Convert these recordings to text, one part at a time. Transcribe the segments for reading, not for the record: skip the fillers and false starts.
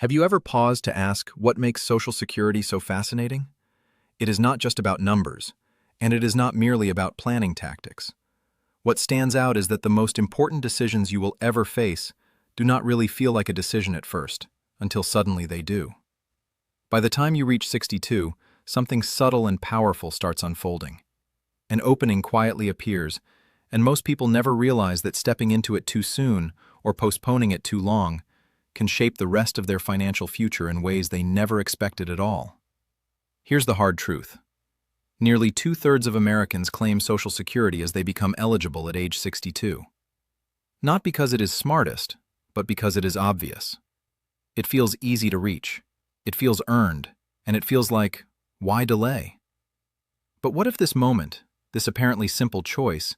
Have you ever paused to ask what makes Social Security so fascinating? It is not just about numbers, and it is not merely about planning tactics. What stands out is that the most important decisions you will ever face do not really feel like a decision at first, until suddenly they do. By the time you reach 62, something subtle and powerful starts unfolding. An opening quietly appears, and most people never realize that stepping into it too soon or postponing it too long can shape the rest of their financial future in ways they never expected at all. Here's the hard truth. Nearly two-thirds of Americans claim Social Security as they become eligible at age 62. Not because it is smartest, but because it is obvious. It feels easy to reach, it feels earned, and it feels like, why delay? But what if this moment, this apparently simple choice,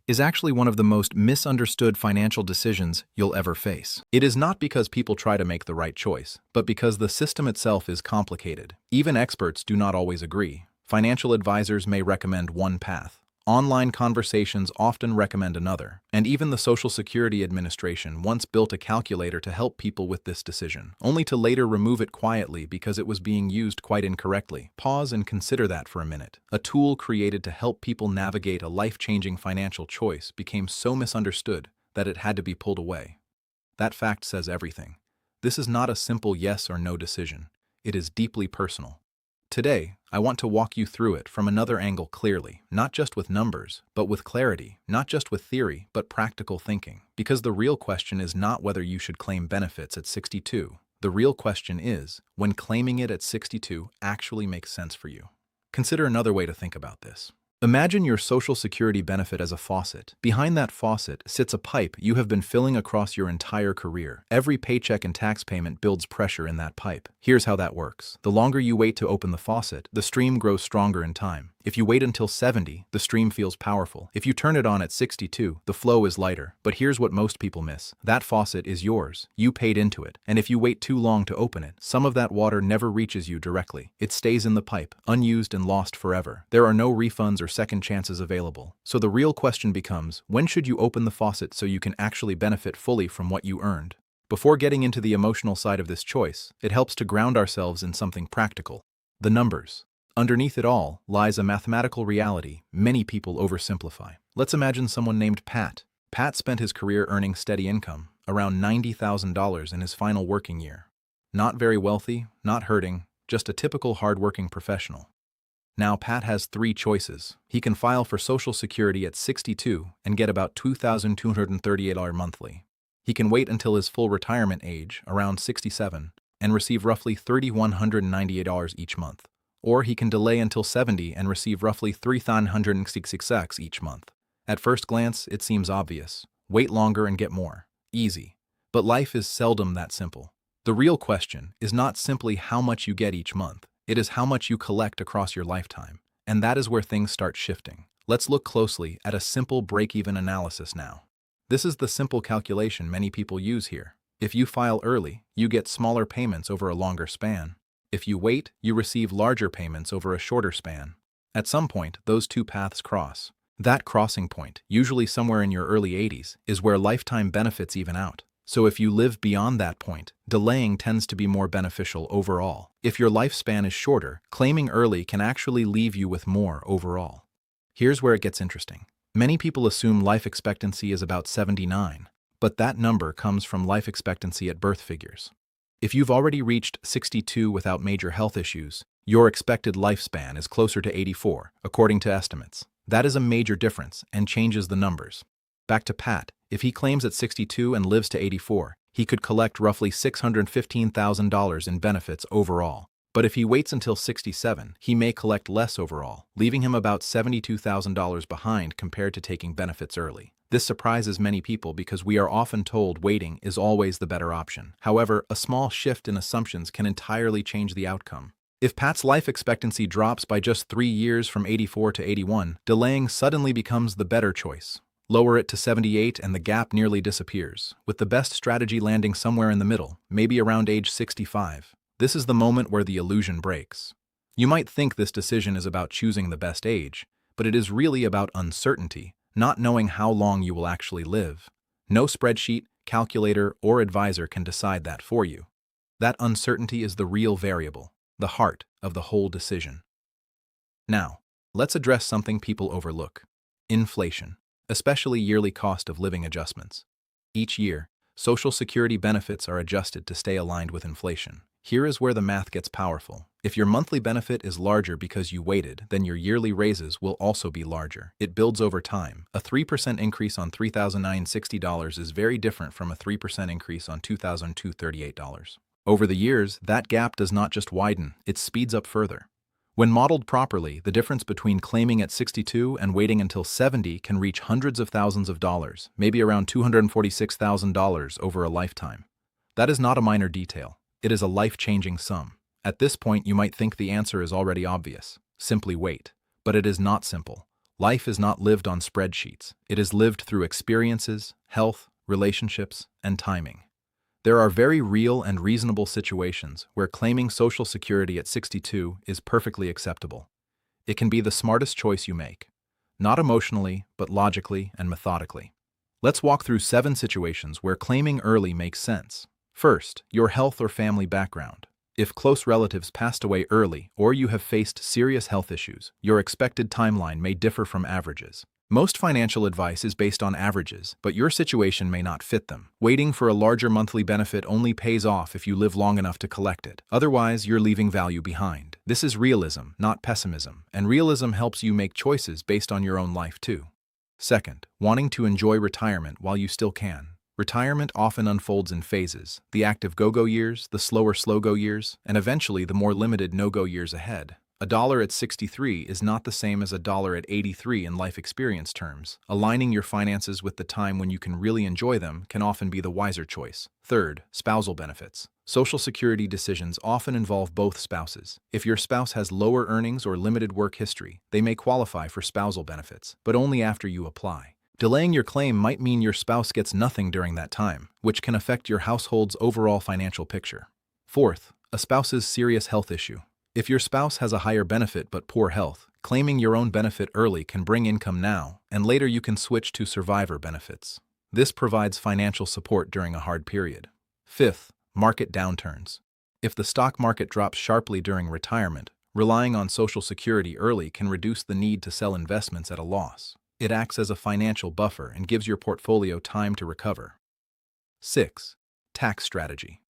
is actually one of the most misunderstood financial decisions you'll ever face? It is not because people try to make the right choice, but because the system itself is complicated. Even experts do not always agree. Financial advisors may recommend one path. Online conversations often recommend another, and even the Social Security Administration once built a calculator to help people with this decision, only to later remove it quietly because it was being used quite incorrectly. Pause and consider that for a minute. A tool created to help people navigate a life-changing financial choice became so misunderstood that it had to be pulled away. That fact says everything. This is not a simple yes or no decision. It is deeply personal. Today, I want to walk you through it from another angle clearly, not just with numbers, but with clarity, not just with theory, but practical thinking. Because the real question is not whether you should claim benefits at 62. The real question is, when claiming it at 62 actually makes sense for you. Consider another way to think about this. Imagine your Social Security benefit as a faucet. Behind that faucet sits a pipe you have been filling across your entire career. Every paycheck and tax payment builds pressure in that pipe. Here's how that works. The longer you wait to open the faucet, the stream grows stronger in time. If you wait until 70, the stream feels powerful. If you turn it on at 62, the flow is lighter. But here's what most people miss. That faucet is yours. You paid into it. And if you wait too long to open it, some of that water never reaches you directly. It stays in the pipe, unused and lost forever. There are no refunds or second chances available. So the real question becomes, when should you open the faucet so you can actually benefit fully from what you earned? Before getting into the emotional side of this choice, it helps to ground ourselves in something practical: the numbers. Underneath it all lies a mathematical reality many people oversimplify. Let's imagine someone named Pat. Pat spent his career earning steady income, around $90,000 in his final working year. Not very wealthy, not hurting, just a typical hard-working professional. Now Pat has three choices. He can file for Social Security at 62 and get about $2,238 monthly. He can wait until his full retirement age, around 67, and receive roughly $3,198 each month. Or he can delay until 70 and receive roughly $3,966 each month. At first glance, it seems obvious. Wait longer and get more. Easy. But life is seldom that simple. The real question is not simply how much you get each month. It is how much you collect across your lifetime. And that is where things start shifting. Let's look closely at a simple break-even analysis now. This is the simple calculation many people use here. If you file early, you get smaller payments over a longer span. If you wait, you receive larger payments over a shorter span. At some point, those two paths cross. That crossing point, usually somewhere in your early 80s, is where lifetime benefits even out. So if you live beyond that point, delaying tends to be more beneficial overall. If your lifespan is shorter, claiming early can actually leave you with more overall. Here's where it gets interesting. Many people assume life expectancy is about 79, but that number comes from life expectancy at birth figures. If you've already reached 62 without major health issues, your expected lifespan is closer to 84, according to estimates. That is a major difference and changes the numbers. Back to Pat. If he claims at 62 and lives to 84, he could collect roughly $615,000 in benefits overall. But if he waits until 67, he may collect less overall, leaving him about $72,000 behind compared to taking benefits early. This surprises many people because we are often told waiting is always the better option. However, a small shift in assumptions can entirely change the outcome. If Pat's life expectancy drops by just 3 years from 84 to 81, delaying suddenly becomes the better choice. Lower it to 78 and the gap nearly disappears, with the best strategy landing somewhere in the middle, maybe around age 65. This is the moment where the illusion breaks. You might think this decision is about choosing the best age, but it is really about uncertainty, not knowing how long you will actually live. No spreadsheet, calculator, or advisor can decide that for you. That uncertainty is the real variable, the heart of the whole decision. Now, let's address something people overlook: inflation, especially yearly cost of living adjustments. Each year, Social Security benefits are adjusted to stay aligned with inflation. Here is where the math gets powerful. If your monthly benefit is larger because you waited, then your yearly raises will also be larger. It builds over time. A 3% increase on $3,960 is very different from a 3% increase on $2,238. Over the years, that gap does not just widen, it speeds up further. When modeled properly, the difference between claiming at 62 and waiting until 70 can reach hundreds of thousands of dollars, maybe around $246,000 over a lifetime. That is not a minor detail. It is a life-changing sum. At this point, you might think the answer is already obvious. Simply wait. But it is not simple. Life is not lived on spreadsheets. It is lived through experiences, health, relationships, and timing. There are very real and reasonable situations where claiming Social Security at 62 is perfectly acceptable. It can be the smartest choice you make. Not emotionally, but logically and methodically. Let's walk through 7 situations where claiming early makes sense. First, your health or family background. If close relatives passed away early or you have faced serious health issues, your expected timeline may differ from averages. Most financial advice is based on averages, but your situation may not fit them. Waiting for a larger monthly benefit only pays off if you live long enough to collect it. Otherwise, you're leaving value behind. This is realism, not pessimism, and realism helps you make choices based on your own life too. Second, wanting to enjoy retirement while you still can. Retirement often unfolds in phases: the active go-go years, the slower slow-go years, and eventually the more limited no-go years ahead. $1 at 63 is not the same as $1 at 83 in life experience terms. Aligning your finances with the time when you can really enjoy them can often be the wiser choice. Third, spousal benefits. Social Security decisions often involve both spouses. If your spouse has lower earnings or limited work history, they may qualify for spousal benefits, but only after you apply. Delaying your claim might mean your spouse gets nothing during that time, which can affect your household's overall financial picture. Fourth, a spouse's serious health issue. If your spouse has a higher benefit but poor health, claiming your own benefit early can bring income now, and later you can switch to survivor benefits. This provides financial support during a hard period. Fifth, market downturns. If the stock market drops sharply during retirement, relying on Social Security early can reduce the need to sell investments at a loss. It acts as a financial buffer and gives your portfolio time to recover. 6. Tax strategy.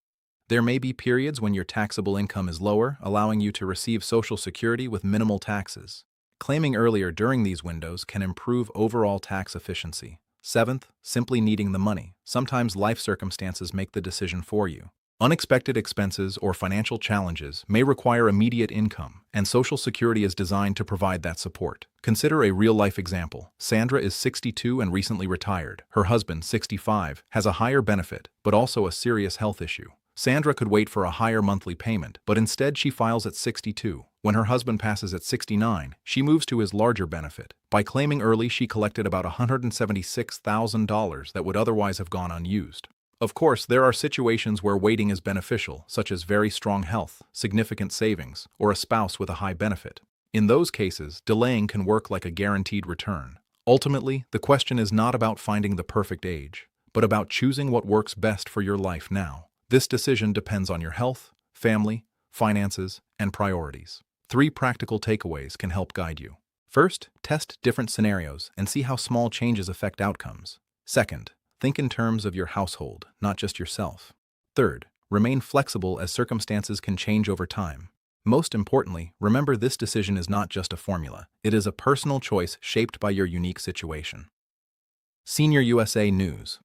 There may be periods when your taxable income is lower, allowing you to receive Social Security with minimal taxes. Claiming earlier during these windows can improve overall tax efficiency. 7th, simply needing the money. Sometimes life circumstances make the decision for you. Unexpected expenses or financial challenges may require immediate income, and Social Security is designed to provide that support. Consider a real-life example. Sandra is 62 and recently retired. Her husband, 65, has a higher benefit, but also a serious health issue. Sandra could wait for a higher monthly payment, but instead she files at 62. When her husband passes at 69, she moves to his larger benefit. By claiming early, she collected about $176,000 that would otherwise have gone unused. Of course, there are situations where waiting is beneficial, such as very strong health, significant savings, or a spouse with a high benefit. In those cases, delaying can work like a guaranteed return. Ultimately, the question is not about finding the perfect age, but about choosing what works best for your life now. This decision depends on your health, family, finances, and priorities. 3 practical takeaways can help guide you. First, test different scenarios and see how small changes affect outcomes. Second, think in terms of your household, not just yourself. Third, remain flexible as circumstances can change over time. Most importantly, remember this decision is not just a formula. It is a personal choice shaped by your unique situation. Senior USA News.